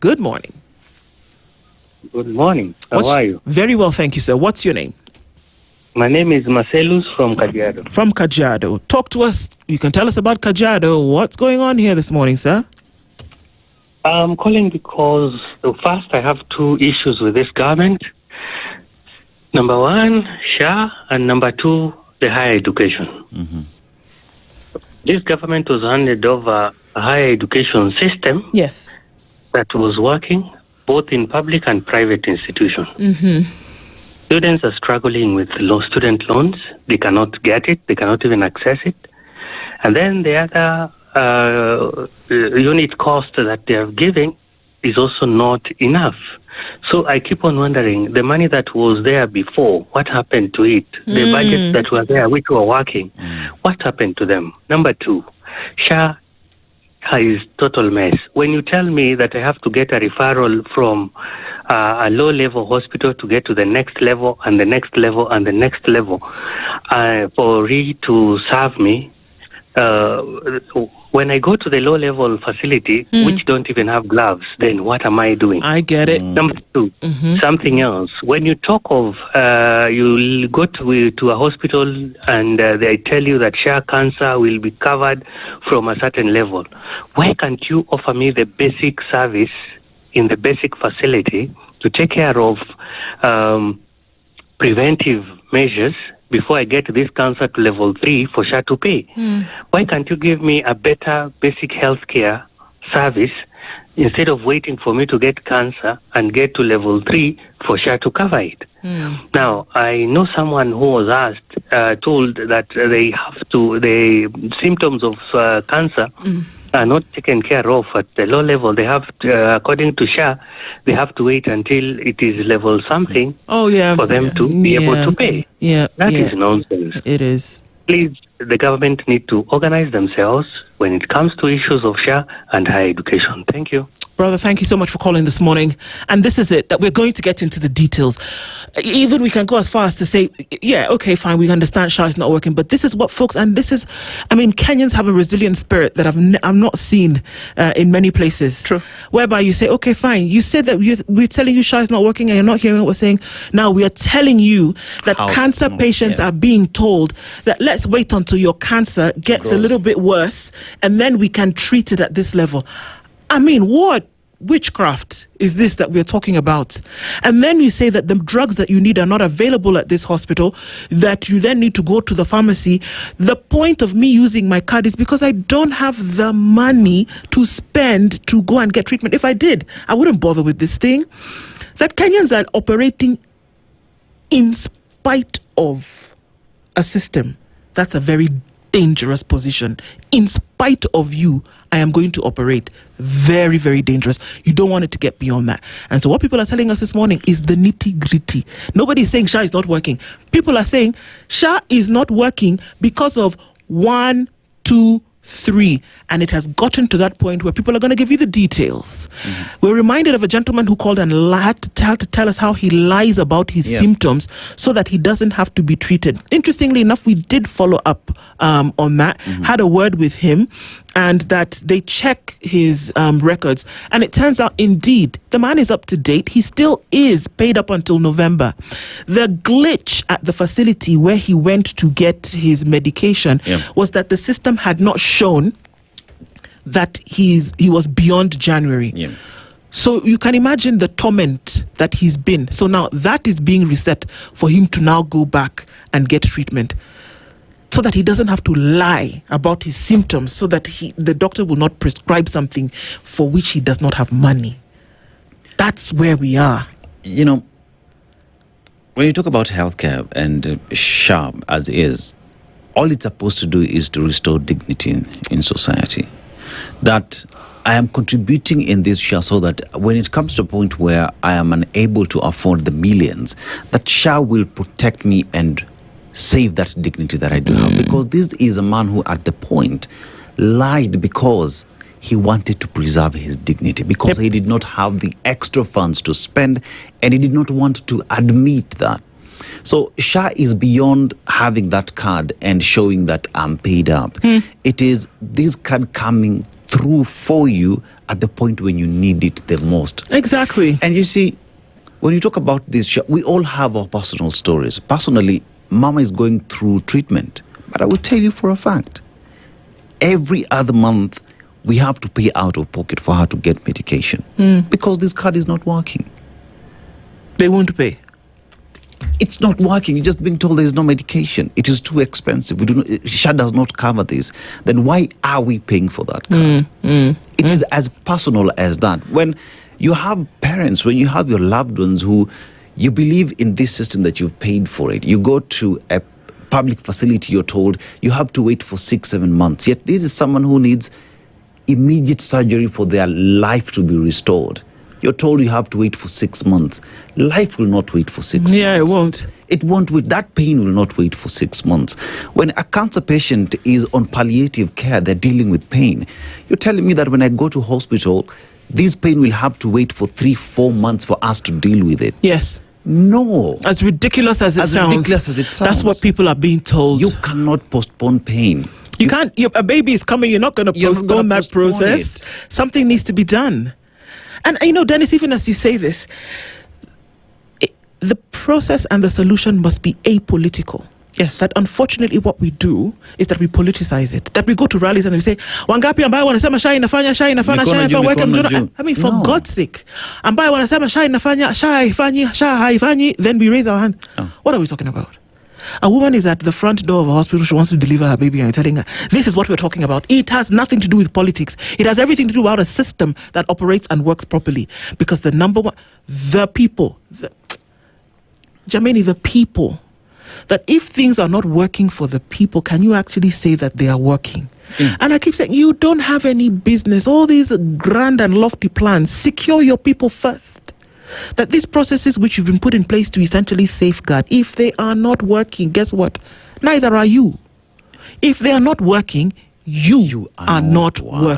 Good morning. Good morning. How are you? Very well, thank you, sir. What's your name? My name is Marcellus from Kajiado. From Kajiado. Talk to us. You can tell us about Kajiado. What's going on here this morning, sir? I'm calling because, first, I have two issues with this government. Number one, SHA, and number two, the higher education. Mm-hmm. This government was handed over a higher education system that was working both in public and private institutions. Mm-hmm. Students are struggling with low student loans. They cannot get it. They cannot even access it. And then the other unit cost that they are giving is also not enough. So I keep on wondering, the money that was there before, what happened to it? The budgets that were there, which were working, what happened to them? Number two, SHA is total mess. When you tell me that I have to get a referral from a low-level hospital to get to the next level and the next level and the next level for it to serve me, when I go to the low-level facility, which don't even have gloves, then what am I doing? I get it. Number two, something else. When you talk of, you go to a hospital and they tell you that SHA cancer will be covered from a certain level. Why can't you offer me the basic service in the basic facility to take care of preventive measures before I get this cancer to level 3 for SHA to pay? Why can't you give me a better basic health care service instead of waiting for me to get cancer and get to level 3 for SHA to cover it? Now, I know someone who was told that the symptoms of cancer are not taken care of at the low level. They have to, according to SHA, they have to wait until it is level something for them to be able to pay. That is nonsense. It is. Please, the government need to organize themselves when it comes to issues of SHA and higher education. Thank you. Brother, thank you so much for calling this morning. And this is it, that we're going to get into the details. Even we can go as far as to say, yeah, okay, fine, we understand SHA is not working, but this is what folks, and this is, I mean, Kenyans have a resilient spirit that I've not seen in many places. True. Whereby you say, okay, fine, you said that we're telling you SHA is not working and you're not hearing what we're saying. Now we are telling you that cancer patients are being told that let's wait until your cancer gets a little bit worse and then we can treat it at this level. I mean, what witchcraft is this that we're talking about? And then you say that the drugs that you need are not available at this hospital, that you then need to go to the pharmacy. The point of me using my card is because I don't have the money to spend to go and get treatment. If I did, I wouldn't bother with this thing. That Kenyans are operating in spite of a system. That's a very dangerous position. In spite of you, I am going to operate. Very, very dangerous. You don't want it to get beyond that. And so what people are telling us this morning is the nitty-gritty. Nobody is saying SHA is not working. People are saying SHA is not working because of 1, 2, 3, and it has gotten to that point where people are going to give you the details. We're reminded of a gentleman who called and lied to tell us how he lies about his symptoms so that he doesn't have to be treated. Interestingly enough, we did follow up on that, had a word with him, and that they check his records, and it turns out indeed the man is up to date. He still is paid up until November. The glitch at the facility where he went to get his medication was that the system had not shown that he was beyond January. So you can imagine the torment that he's been. So now that is being reset for him to now go back and get treatment, so that he doesn't have to lie about his symptoms, so that the doctor will not prescribe something for which he does not have money. That's where we are. You know, when you talk about healthcare and SHA as is, all it's supposed to do is to restore dignity in society. That I am contributing in this SHA so that when it comes to a point where I am unable to afford the millions, that SHA will protect me and save that dignity that I do have. Because this is a man who at the point lied because he wanted to preserve his dignity, because he did not have the extra funds to spend and he did not want to admit that. So SHA is beyond having that card and showing that I'm paid up. It is this card coming through for you at the point when you need it the most. Exactly. And you see, when you talk about this, we all have our personal stories. Personally, Mama is going through treatment. But I will tell you for a fact, every other month, we have to pay out of pocket for her to get medication. Because this card is not working. They won't pay. It's not working. You're just being told there is no medication. It is too expensive. SHA does not cover this. Then why are we paying for that card? It is as personal as that. When you have parents, when you have your loved ones who you believe in this system that you've paid for it, you go to a public facility, you're told you have to wait for 6-7 months. Yet this is someone who needs immediate surgery for their life to be restored. You're told you have to wait for 6 months. Life will not wait for 6 months. Yeah, it won't. It won't wait. That pain will not wait for 6 months. When a cancer patient is on palliative care, they're dealing with pain. You're telling me that when I go to hospital, this pain will have to wait for 3-4 months for us to deal with it. Yes. No. As ridiculous as it sounds. Ridiculous as it sounds. That's what people are being told. You cannot postpone pain. You can't. A baby is coming. You're not going to postpone that process. It. Something needs to be done. And Dennis, even as you say this, the process and the solution must be apolitical. Yes. That unfortunately what we do is that we politicize it. That we go to rallies and we say, wangapi ambayo wanasema SHA inafanya weke mjuna. I mean, for God's sake. Ambayo wanasema SHA inafanya, SHA haifanyi, then we raise our hand. Oh. What are we talking about? A woman is at the front door of a hospital. She wants to deliver her baby and you're telling her, this is what we're talking about. It has nothing to do with politics. It has everything to do about a system that operates and works properly. Because the number one, the people, Jameni, the people, that if things are not working for the people, can you actually say that they are working? And I keep saying, you don't have any business. All these grand and lofty plans, secure your people first. That these processes which you've been put in place to essentially safeguard, if they are not working, guess what? Neither are you. If they are not working, you are not working.